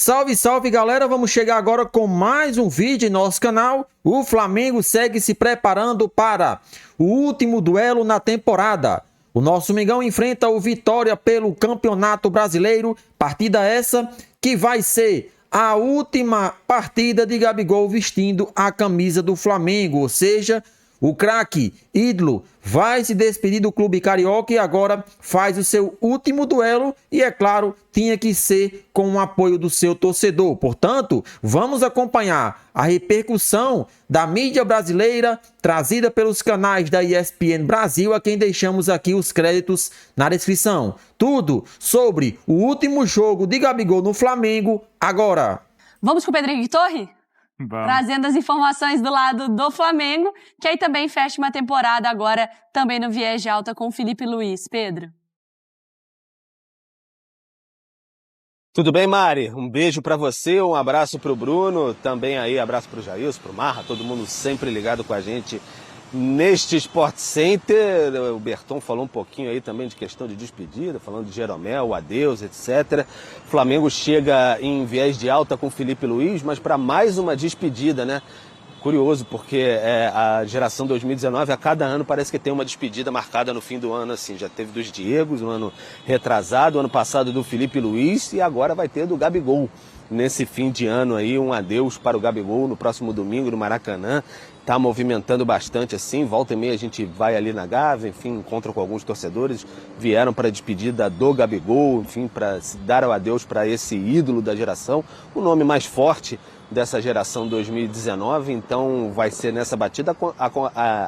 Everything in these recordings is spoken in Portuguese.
Salve, salve galera, vamos chegar agora com mais um vídeo em nosso canal. O Flamengo segue se preparando para o último duelo na temporada. O nosso Mengão enfrenta o Vitória pelo Campeonato Brasileiro, partida essa que vai ser a última partida de Gabigol vestindo a camisa do Flamengo, ou seja, o craque ídolo vai se despedir do clube carioca e agora faz o seu último duelo e, é claro, tinha que ser com o apoio do seu torcedor. Portanto, vamos acompanhar a repercussão da mídia brasileira trazida pelos canais da ESPN Brasil, a quem deixamos aqui os créditos na descrição. Tudo sobre o último jogo de Gabigol no Flamengo agora. Vamos com o Pedro Henrique Torre? Vamos. Trazendo as informações do lado do Flamengo, que aí também fecha uma temporada agora, também no viés de alta com o Felipe Luiz. Pedro. Tudo bem, Mari? Um beijo pra você, um abraço pro Bruno, também aí abraço pro Jailson, pro Marra, todo mundo sempre ligado com a gente neste Sport Center. O Berton falou um pouquinho aí também de questão de despedida, falando de Jeromel, adeus, etc. O Flamengo chega em viés de alta com o Felipe Luiz, mas para mais uma despedida, né? Curioso, porque a geração 2019, a cada ano parece que tem uma despedida marcada no fim do ano, assim. Já teve dos Diegos, no ano retrasado, ano passado do Felipe Luiz e agora vai ter do Gabigol. Nesse fim de ano aí, um adeus para o Gabigol no próximo domingo no Maracanã. Tá movimentando bastante assim, volta e meia a gente vai ali na Gávea, enfim, encontra com alguns torcedores, vieram para a despedida do Gabigol, enfim, para dar o adeus para esse ídolo da geração, o nome mais forte dessa geração 2019, então vai ser nessa batida.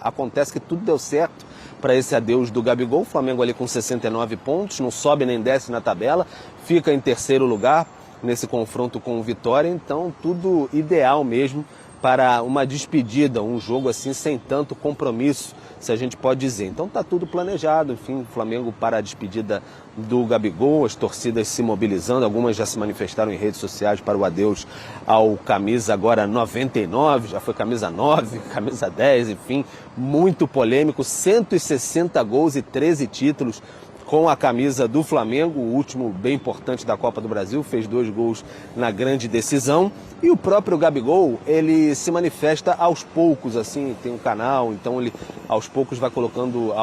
Acontece que tudo deu certo para esse adeus do Gabigol, o Flamengo ali com 69 pontos, não sobe nem desce na tabela, fica em terceiro lugar nesse confronto com o Vitória, então tudo ideal mesmo para uma despedida, um jogo assim sem tanto compromisso, se a gente pode dizer. Então tá tudo planejado, enfim, o Flamengo para a despedida do Gabigol, as torcidas se mobilizando, algumas já se manifestaram em redes sociais para o adeus ao camisa agora 99, já foi camisa 9, camisa 10, enfim, muito polêmico, 160 gols e 13 títulos com a camisa do Flamengo, o último bem importante da Copa do Brasil, fez 2 gols na grande decisão. E o próprio Gabigol, ele se manifesta aos poucos, assim, tem um canal, então ele aos poucos vai colocando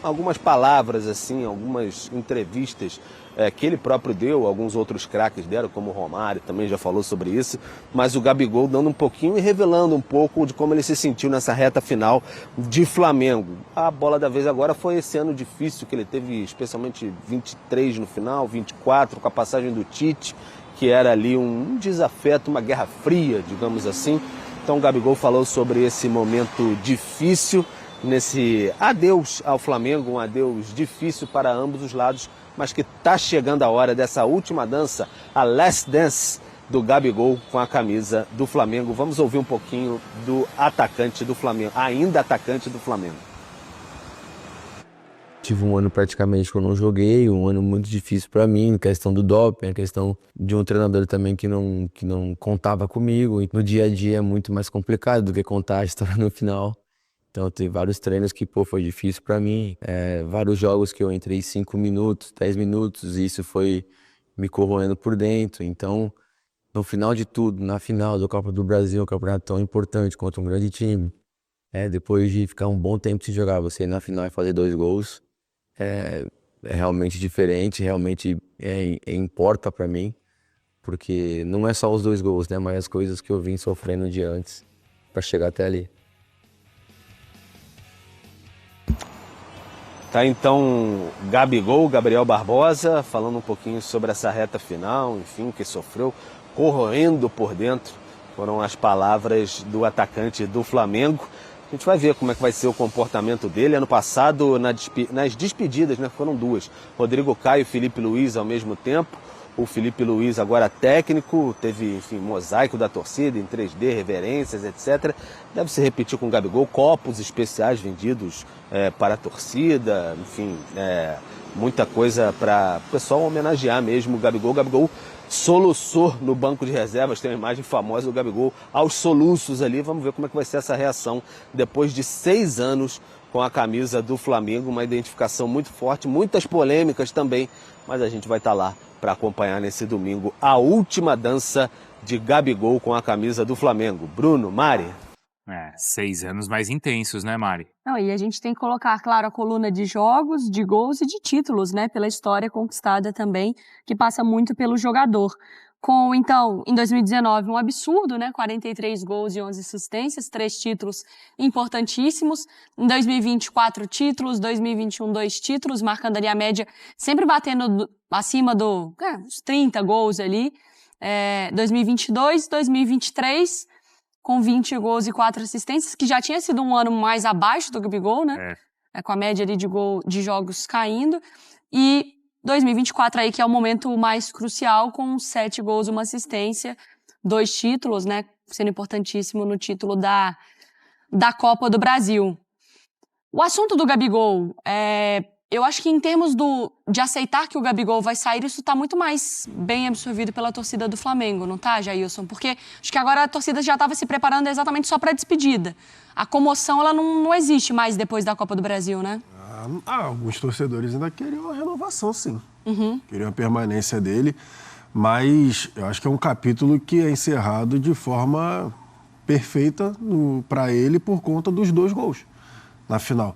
algumas palavras, assim, algumas entrevistas que ele próprio deu, alguns outros craques deram, como o Romário também já falou sobre isso, mas o Gabigol dando um pouquinho e revelando um pouco de como ele se sentiu nessa reta final de Flamengo. A bola da vez agora foi esse ano difícil que ele teve, especialmente 23 no final, 24 com a passagem do Tite, que era ali um desafeto, uma guerra fria, digamos assim. Então o Gabigol falou sobre esse momento difícil, nesse adeus ao Flamengo, um adeus difícil para ambos os lados, mas que está chegando a hora dessa última dança, a Last Dance do Gabigol com a camisa do Flamengo. Vamos ouvir um pouquinho do atacante do Flamengo, ainda atacante do Flamengo. Tive um ano praticamente que eu não joguei, um ano muito difícil para mim, questão do doping, a questão de um treinador também que não contava comigo. E no dia a dia é muito mais complicado do que contar a história no final. Então tem vários treinos que foi difícil para mim, vários jogos que eu entrei 5 minutos, 10 minutos, e isso foi me corroendo por dentro. Então, no final de tudo, na final da Copa do Brasil, um campeonato tão importante contra um grande time, depois de ficar um bom tempo sem jogar, você ir na final e fazer 2 gols, é realmente diferente, realmente importa para mim, porque não é só os 2 gols, né, mas as coisas que eu vim sofrendo um dia antes para chegar até ali. Tá então Gabigol, Gabriel Barbosa, falando um pouquinho sobre essa reta final, enfim, que sofreu, corroendo por dentro, foram as palavras do atacante do Flamengo. A gente vai ver como é que vai ser o comportamento dele. Ano passado, nas despedidas, né, foram 2, Rodrigo Caio e Felipe Luiz ao mesmo tempo. O Felipe Luiz agora técnico, teve, enfim, mosaico da torcida em 3D, reverências, etc. Deve se repetir com o Gabigol, copos especiais vendidos para a torcida, enfim, muita coisa para o pessoal homenagear mesmo o Gabigol. O Gabigol soluçou no banco de reservas, tem uma imagem famosa do Gabigol aos soluços ali. Vamos ver como é que vai ser essa reação depois de 6 anos com a camisa do Flamengo, uma identificação muito forte, muitas polêmicas também, mas a gente vai estar lá para acompanhar nesse domingo a última dança de Gabigol com a camisa do Flamengo. Bruno, Mari. 6 anos mais intensos, né, Mari? Não, e a gente tem que colocar, claro, a coluna de jogos, de gols e de títulos, né? Pela história conquistada também, que passa muito pelo jogador. Com, então, em 2019, um absurdo, né? 43 gols e 11 assistências, 3 títulos importantíssimos. Em 2020, 4 títulos, 2021, 2 títulos, marcando ali a média, sempre batendo acima dos 30 gols ali. 2022, 2023... com 20 gols e 4 assistências, que já tinha sido um ano mais abaixo do Gabigol, né? Com a média ali de jogos caindo. E 2024 aí, que é o momento mais crucial, com 7 gols e 1 assistência, 2 títulos, né? Sendo importantíssimo no título da Copa do Brasil. O assunto do Gabigol, eu acho que em termos de aceitar que o Gabigol vai sair, isso está muito mais bem absorvido pela torcida do Flamengo, não tá, Jailson? Porque acho que agora a torcida já estava se preparando exatamente só para a despedida. A comoção, ela não existe mais depois da Copa do Brasil, né? Alguns torcedores ainda queriam a renovação, sim. Queriam a permanência dele, mas eu acho que é um capítulo que é encerrado de forma perfeita para ele por conta dos 2 gols na final.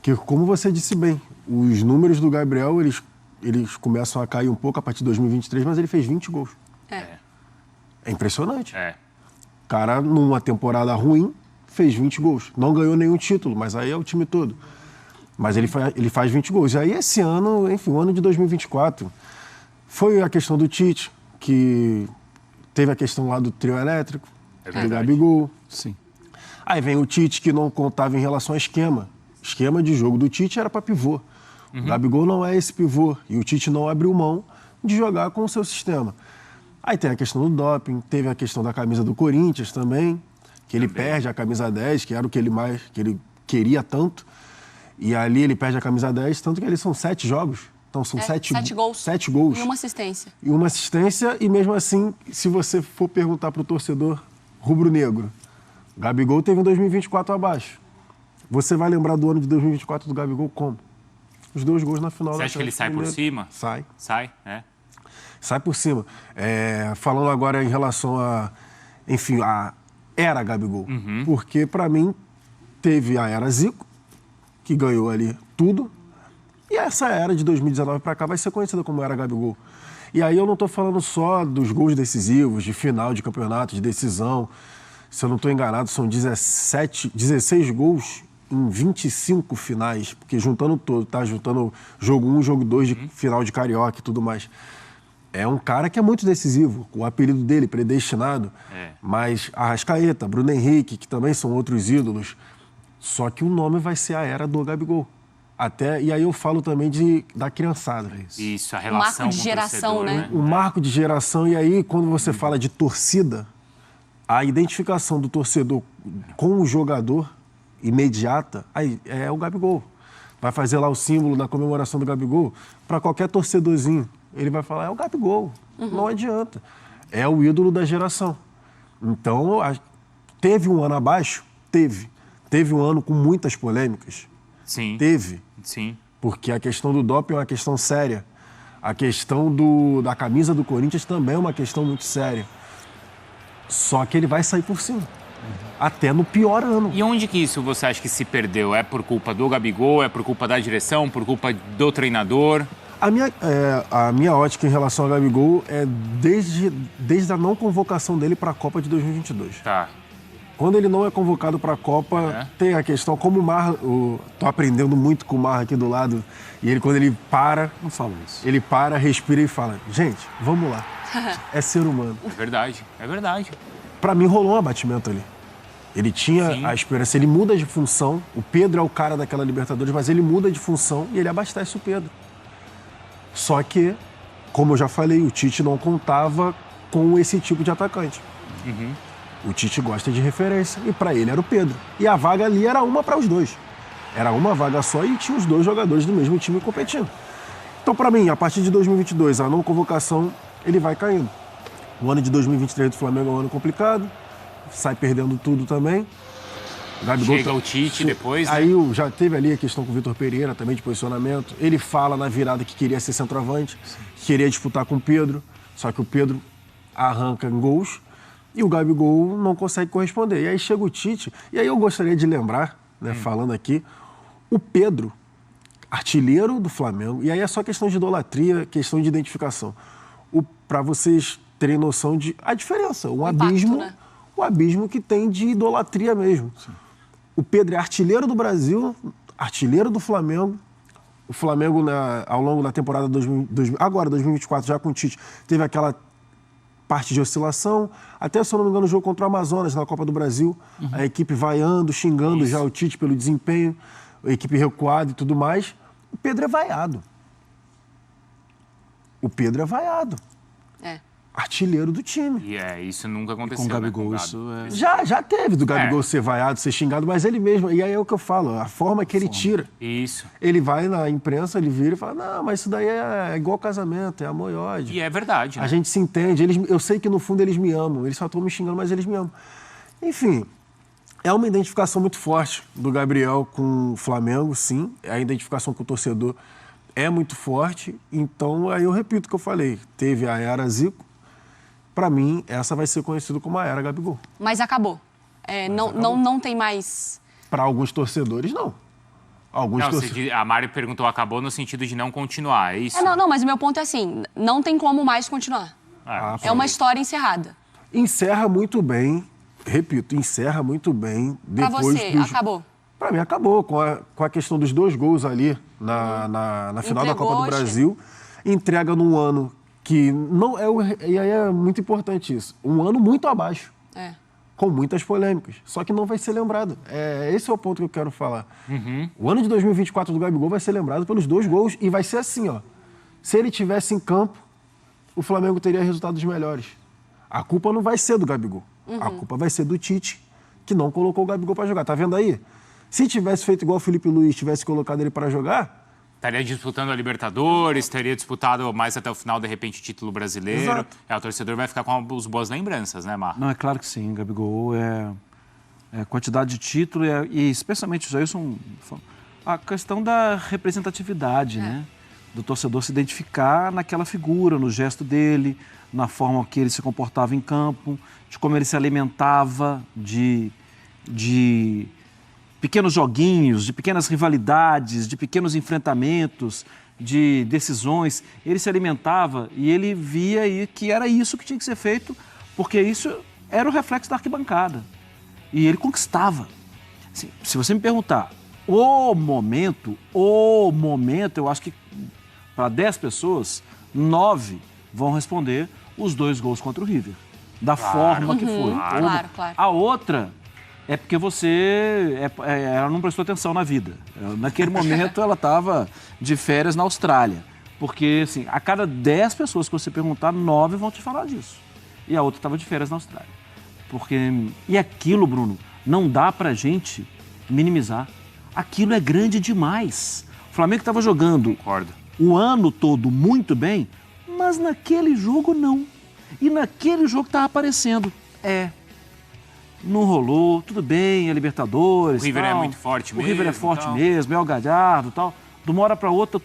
Que, como você disse bem, os números do Gabriel, eles começam a cair um pouco a partir de 2023, mas ele fez 20 gols. É impressionante. O cara, numa temporada ruim, fez 20 gols. Não ganhou nenhum título, mas aí é o time todo. Mas ele faz 20 gols. E aí, esse ano, enfim, o ano de 2024, foi a questão do Tite, que teve a questão lá do trio elétrico, do Gabigol. Sim. Aí vem o Tite, que não contava em relação ao esquema. O esquema de jogo do Tite era para pivô. O Gabigol não é esse pivô. E o Tite não abriu mão de jogar com o seu sistema. Aí tem a questão do doping, teve a questão da camisa do Corinthians também, que ele perde a camisa 10, que era o que ele queria tanto. E ali ele perde a camisa 10, tanto que eles são 7 jogos. Então são 7 gols. 7 gols. E 1 assistência. E 1 assistência, e mesmo assim, se você for perguntar para o torcedor rubro-negro, Gabigol teve um 2024 abaixo. Você vai lembrar do ano de 2024 do Gabigol como? Os 2 gols na final. Você acha que ele sai por cima? Sai. Sai, Sai por cima. Falando agora em relação a era Gabigol. Porque, para mim, teve a era Zico, que ganhou ali tudo. E essa era de 2019 para cá vai ser conhecida como era Gabigol. E aí eu não estou falando só dos gols decisivos, de final de campeonato, de decisão. Se eu não estou enganado, são 16 gols em 25 finais, porque juntando todo, tá? Juntando jogo 1, jogo 2 de final de Carioca e tudo mais. É um cara que é muito decisivo, o apelido dele, predestinado. Mas Arrascaeta, Bruno Henrique, que também são outros ídolos. Só que o nome vai ser a era do Gabigol. E aí eu falo também da criançada. Isso, a relação marco de geração, né? O marco de geração. E aí, quando você fala de torcida, a identificação do torcedor com o jogador imediata é o Gabigol. Vai fazer lá o símbolo da comemoração do Gabigol, para qualquer torcedorzinho, ele vai falar, é o Gabigol, não adianta. É o ídolo da geração. Então, teve um ano abaixo? Teve. Teve um ano com muitas polêmicas? Sim. Teve. Sim. Porque a questão do doping é uma questão séria. A questão da camisa do Corinthians também é uma questão muito séria. Só que ele vai sair por cima. Até no pior ano. E onde que isso você acha que se perdeu? É por culpa do Gabigol? É por culpa da direção? Por culpa do treinador? A minha ótica em relação ao Gabigol é desde a não convocação dele para a Copa de 2022. Tá. Quando ele não é convocado para a Copa, tem a questão, como o Marra, tô aprendendo muito com o Marra aqui do lado, e quando ele para, não falo isso. Ele para, respira e fala, gente, vamos lá, é ser humano. É verdade, é verdade. Para mim rolou um abatimento ali. Ele tinha a esperança, ele muda de função, o Pedro é o cara daquela Libertadores, mas ele muda de função e ele abastece o Pedro. Só que, como eu já falei, o Tite não contava com esse tipo de atacante. O Tite gosta de referência e para ele era o Pedro. E a vaga ali era uma para os dois. Era uma vaga só e tinha os 2 jogadores do mesmo time competindo. Então, para mim, a partir de 2022, a não convocação, ele vai caindo. O ano de 2023 do Flamengo é um ano complicado, sai perdendo tudo também. O Gabigol Chega o Tite depois, né? Aí já teve ali a questão com o Vitor Pereira também de posicionamento. Ele fala na virada que queria ser centroavante, que queria disputar com o Pedro, só que o Pedro arranca em gols e o Gabigol não consegue corresponder. E aí chega o Tite, e aí eu gostaria de lembrar, né, falando aqui, o Pedro, artilheiro do Flamengo, e aí é só questão de idolatria, questão de identificação. Para vocês terem noção de a diferença, o abismo, né? O abismo que tem de idolatria mesmo. Sim. O Pedro é artilheiro do Brasil, artilheiro do Flamengo. O Flamengo, ao longo da temporada 2024, já com o Tite, teve aquela parte de oscilação. Até, se eu não me engano, o jogo contra o Amazonas, na Copa do Brasil. A equipe vaiando, xingando já o Tite pelo desempenho, a equipe recuada e tudo mais. O Pedro é vaiado. O Pedro é vaiado. Artilheiro do time. E isso nunca aconteceu, Com o Gabigol, né? isso é... Já teve do Gabigol ser vaiado, ser xingado, mas ele mesmo, e aí é o que eu falo, a forma que ele tira. Isso. Ele vai na imprensa, ele vira e fala, não, mas isso daí é igual casamento, é amor e ódio. E é verdade, né? A gente se entende, eu sei que no fundo eles me amam, eles só estão me xingando, mas eles me amam. Enfim, é uma identificação muito forte do Gabriel com o Flamengo, sim, a identificação com o torcedor é muito forte, então aí eu repito o que eu falei, teve a era Zico. Para mim, essa vai ser conhecida como a era Gabigol. Mas acabou. Não tem mais... Para alguns torcedores, não. A Mari perguntou, acabou no sentido de não continuar, é isso? Não, mas o meu ponto é assim, não tem como mais continuar. É uma história encerrada. Encerra muito bem, repito, encerra muito bem. Para você, acabou? Para mim, acabou. Com a questão dos 2 gols ali na final da Copa do Brasil. Entrega num ano que não é... E aí é muito importante isso. Um ano muito abaixo. Com muitas polêmicas. Só que não vai ser lembrado. Esse é o ponto que eu quero falar. O ano de 2024 do Gabigol vai ser lembrado pelos 2 gols e vai ser assim, ó. Se ele tivesse em campo, o Flamengo teria resultados melhores. A culpa não vai ser do Gabigol. A culpa vai ser do Tite, que não colocou o Gabigol para jogar. Tá vendo aí? Se tivesse feito igual o Felipe Luiz, tivesse colocado ele para jogar... Estaria disputando a Libertadores, teria disputado mais até o final, de repente, o título brasileiro. Exato. O torcedor vai ficar com as boas lembranças, né, Mar? Não, é claro que sim, Gabigol é quantidade de título e especialmente o Jailson, a questão da representatividade, né? Do torcedor se identificar naquela figura, no gesto dele, na forma que ele se comportava em campo, de como ele se alimentava, de pequenos joguinhos, de pequenas rivalidades, de pequenos enfrentamentos, de decisões. Ele se alimentava e ele via que era isso que tinha que ser feito, porque isso era o reflexo da arquibancada. E ele conquistava. Assim, se você me perguntar, o momento, eu acho que para 10 pessoas, 9 vão responder os 2 gols contra o River. Da forma que foi. Claro. A outra... é porque ela não prestou atenção na vida. Naquele momento, ela estava de férias na Austrália. Porque, assim, a cada 10 pessoas que você perguntar, 9 vão te falar disso. E a outra estava de férias na Austrália. E aquilo, Bruno, não dá pra gente minimizar. Aquilo é grande demais. O Flamengo estava jogando o ano todo muito bem, mas naquele jogo não. E naquele jogo estava aparecendo. Não rolou, tudo bem, é Libertadores. O River é muito forte mesmo. O River é forte mesmo, é o Galhardo e tal. De uma hora para outra,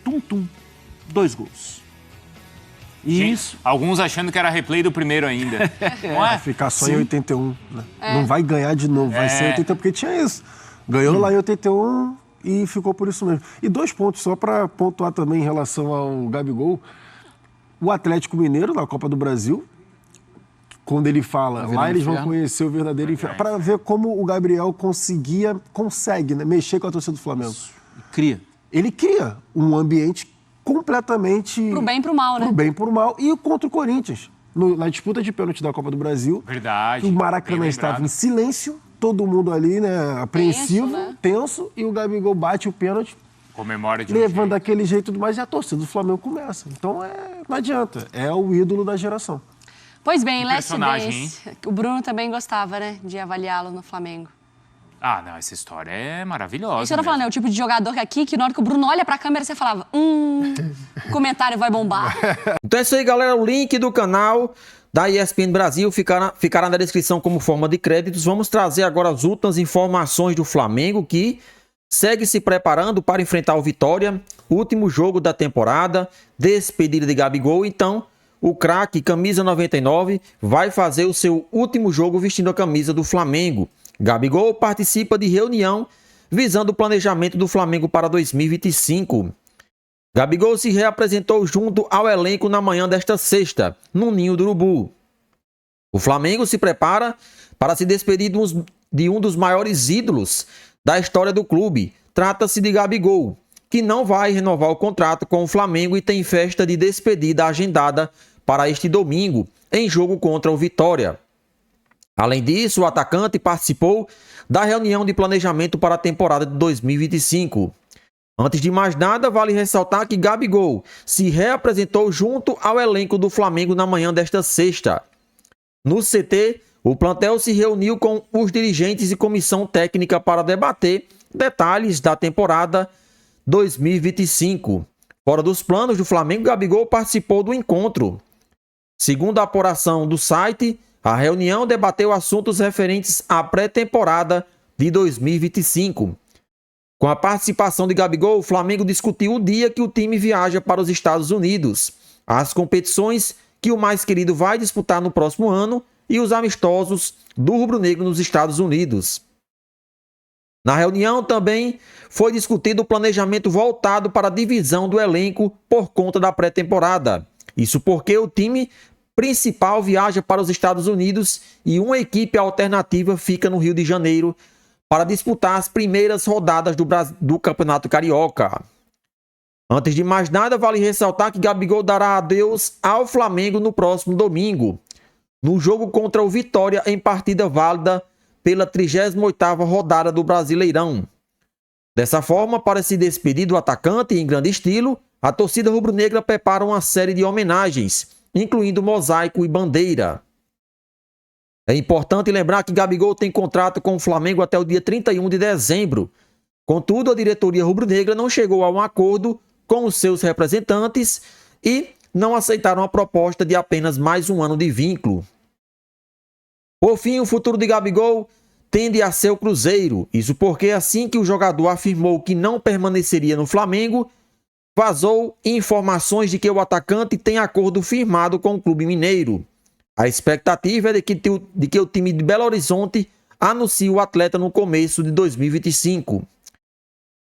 2 gols. E Gente, isso... alguns achando que era replay do primeiro ainda. Não é? Vai ficar só em 81. Né? Não vai ganhar de novo, vai ser 81, porque tinha isso. Ganhou lá em 81 e ficou por isso mesmo. E 2 pontos, só para pontuar também em relação ao Gabigol. O Atlético Mineiro, na Copa do Brasil, quando ele fala, lá eles vão conhecer o verdadeiro inferno. Para ver como o Gabriel consegue, né, mexer com a torcida do Flamengo. Ele cria um ambiente completamente... Pro bem e pro mal, né? Pro bem e pro mal. E contra o Corinthians, na disputa de pênalti da Copa do Brasil. Verdade. O Maracanã estava em silêncio, todo mundo ali, né, apreensivo, tenso, e o Gabigol bate o pênalti. Comemora de levando daquele jeito e tudo mais, e a torcida do Flamengo começa. Então, não adianta. É o ídolo da geração. Pois bem, Last Dance. O Bruno também gostava, né, de avaliá-lo no Flamengo. Ah, não, essa história é maravilhosa. Isso eu tô falando, é o tipo de jogador que aqui, que na hora que o Bruno olha pra câmera, você falava, o comentário vai bombar. Então é isso aí, galera. O link do canal da ESPN Brasil ficará na descrição como forma de créditos. Vamos trazer agora as últimas informações do Flamengo, que segue se preparando para enfrentar o Vitória, último jogo da temporada, despedida de Gabigol. Então, o craque camisa 99 vai fazer o seu último jogo vestindo a camisa do Flamengo. Gabigol participa de reunião visando o planejamento do Flamengo para 2025. Gabigol se reapresentou junto ao elenco na manhã desta sexta, no Ninho do Urubu. O Flamengo se prepara para se despedir de um dos maiores ídolos da história do clube. Trata-se de Gabigol, que não vai renovar o contrato com o Flamengo e tem festa de despedida agendada para este domingo, em jogo contra o Vitória. Além disso, o atacante participou da reunião de planejamento para a temporada de 2025. Antes de mais nada, vale ressaltar que Gabigol se reapresentou junto ao elenco do Flamengo na manhã desta sexta. No CT, o plantel se reuniu com os dirigentes e comissão técnica para debater detalhes da temporada 2025. Fora dos planos do Flamengo, Gabigol participou do encontro. Segundo a apuração do site, a reunião debateu assuntos referentes à pré-temporada de 2025. Com a participação de Gabigol, o Flamengo discutiu o dia que o time viaja para os Estados Unidos, as competições que o mais querido vai disputar no próximo ano e os amistosos do rubro-negro nos Estados Unidos. Na reunião também foi discutido o planejamento voltado para a divisão do elenco por conta da pré-temporada. Isso porque o time principal viaja para os Estados Unidos e uma equipe alternativa fica no Rio de Janeiro para disputar as primeiras rodadas do Campeonato Carioca. Antes de mais nada, vale ressaltar que Gabigol dará adeus ao Flamengo no próximo domingo, no jogo contra o Vitória, em partida válida pela 38ª rodada do Brasileirão. Dessa forma, para se despedir do atacante em grande estilo, a torcida rubro-negra prepara uma série de homenagens, incluindo mosaico e bandeira. É importante lembrar que Gabigol tem contrato com o Flamengo até o dia 31 de dezembro. Contudo, a diretoria rubro-negra não chegou a um acordo com os seus representantes e não aceitaram a proposta de apenas mais um ano de vínculo. Por fim, o futuro de Gabigol tende a ser o Cruzeiro. Isso porque assim que o jogador afirmou que não permaneceria no Flamengo, vazou informações de que o atacante tem acordo firmado com o clube mineiro. A expectativa é de que o time de Belo Horizonte anuncie o atleta no começo de 2025.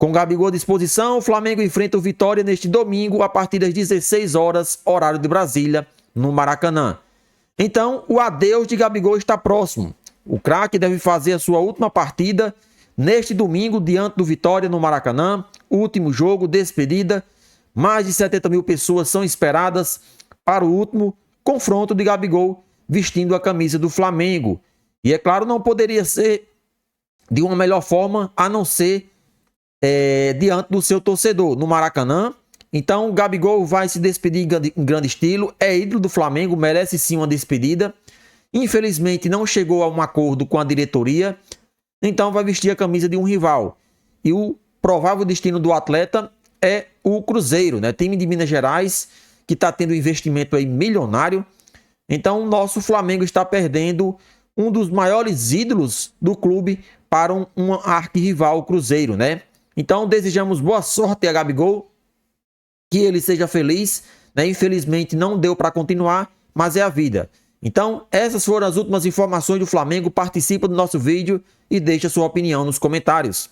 Com Gabigol à disposição, o Flamengo enfrenta o Vitória neste domingo a partir das 16 horas, horário de Brasília, no Maracanã. Então, o adeus de Gabigol está próximo. O craque deve fazer a sua última partida neste domingo diante do Vitória no Maracanã. Último jogo, despedida. Mais de 70 mil pessoas são esperadas para o último confronto de Gabigol vestindo a camisa do Flamengo. E é claro, não poderia ser de uma melhor forma a não ser diante do seu torcedor no Maracanã. Então, o Gabigol vai se despedir em grande estilo, é ídolo do Flamengo, merece sim uma despedida. Infelizmente, não chegou a um acordo com a diretoria, então vai vestir a camisa de um rival. E o provável destino do atleta é o Cruzeiro, né? Time de Minas Gerais, que está tendo investimento aí milionário. Então, o nosso Flamengo está perdendo um dos maiores ídolos do clube para um arquirrival, o Cruzeiro, né? Então, desejamos boa sorte a Gabigol, que ele seja feliz, né? Infelizmente, não deu para continuar, mas é a vida. Então, essas foram as últimas informações do Flamengo. Participa do nosso vídeo e deixa sua opinião nos comentários.